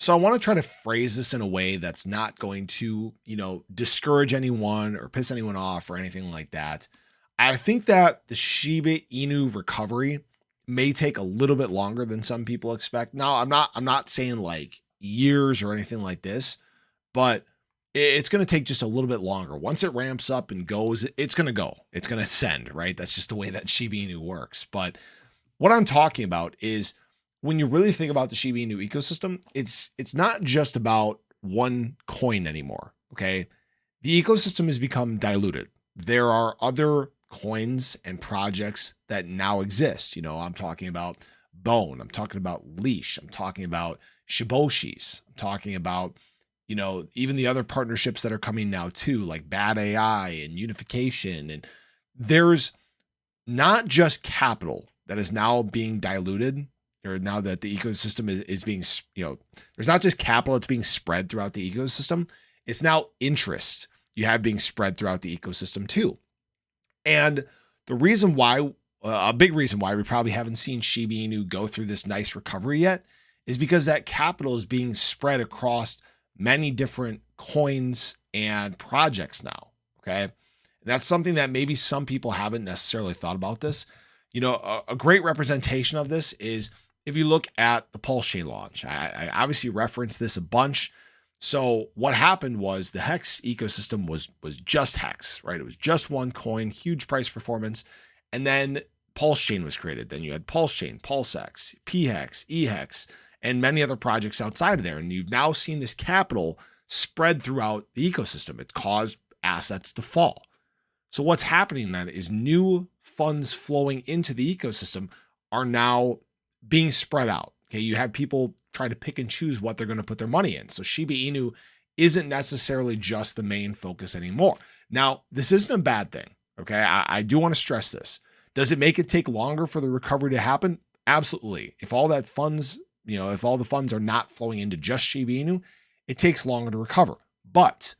So I want to try to phrase this in a way that's not going to, discourage anyone or piss anyone off or anything like that. I think that the Shiba Inu recovery may take a little bit longer than some people expect. Now, I'm not saying like years or anything like this, but it's going to take just a little bit longer. Once it ramps up and goes, it's going to go. It's going to ascend, right? That's just the way that Shiba Inu works. But what I'm talking about is when you really think about the Shiba Inu ecosystem, it's not just about one coin anymore. Okay. The ecosystem has become diluted. There are other coins and projects that now exist. I'm talking about Bone. I'm talking about Leash. I'm talking about Shiboshis. I'm talking about, even the other partnerships that are coming now too, like Bad AI and Unification. And there's not just capital that is now being diluted, or now that the ecosystem is being, there's not just capital that's being spread throughout the ecosystem. It's now interest you have being spread throughout the ecosystem too. And the reason why, a big reason why we probably haven't seen Shiba Inu go through this nice recovery yet is because that capital is being spread across many different coins and projects now. Okay. That's something that maybe some people haven't necessarily thought about this. A great representation of this is if you look at the Pulse Chain launch. I obviously referenced this a bunch. So what happened was the Hex ecosystem was just Hex, right? It was just one coin, huge price performance. And then Pulse Chain was created. Then you had Pulse Chain, PulseX, PHEX, EHEX, and many other projects outside of there. And you've now seen this capital spread throughout the ecosystem. It caused assets to fall. So what's happening then is new funds flowing into the ecosystem are now being spread out. Okay, you have people trying to pick and choose what they're going to put their money in. So Shiba Inu isn't necessarily just the main focus anymore. Now, this isn't a bad thing. Okay, I do want to stress this. Does it make it take longer for the recovery to happen? Absolutely. If all that funds, if all the funds are not flowing into just Shiba Inu, it takes longer to recover. But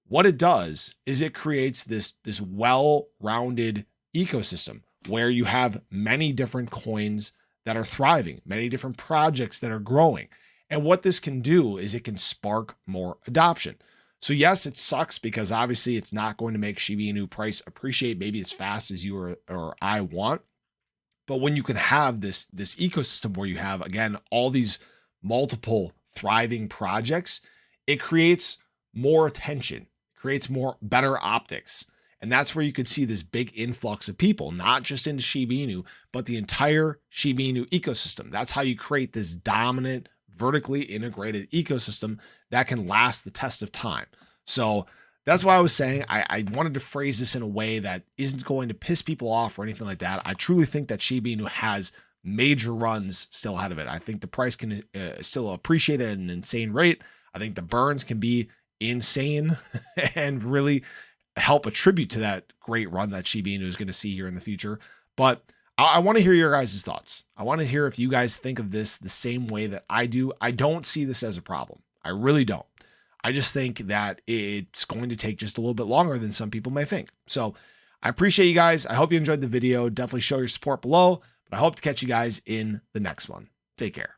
what it does is it creates this well-rounded ecosystem where you have many different coins that are thriving, many different projects that are growing. And what this can do is it can spark more adoption. So yes, it sucks because obviously it's not going to make Shiba Inu price appreciate maybe as fast as you or I want. But when you can have this ecosystem where you have, again, all these multiple thriving projects, it creates more attention, creates better optics. And that's where you could see this big influx of people, not just into Shiba Inu, but the entire Shiba Inu ecosystem. That's how you create this dominant, vertically integrated ecosystem that can last the test of time. So that's why I was saying I wanted to phrase this in a way that isn't going to piss people off or anything like that. I truly think that Shiba Inu has major runs still ahead of it. I think the price can still appreciate at an insane rate. I think the burns can be insane and really help attribute to that great run that Shiba Inu is going to see here in the future. But I want to hear your guys' thoughts. I want to hear if you guys think of this the same way that I do. I don't see this as a problem. I really don't. I just think that it's going to take just a little bit longer than some people may think. So I appreciate you guys. I hope you enjoyed the video. Definitely show your support below, but I hope to catch you guys in the next one. Take care.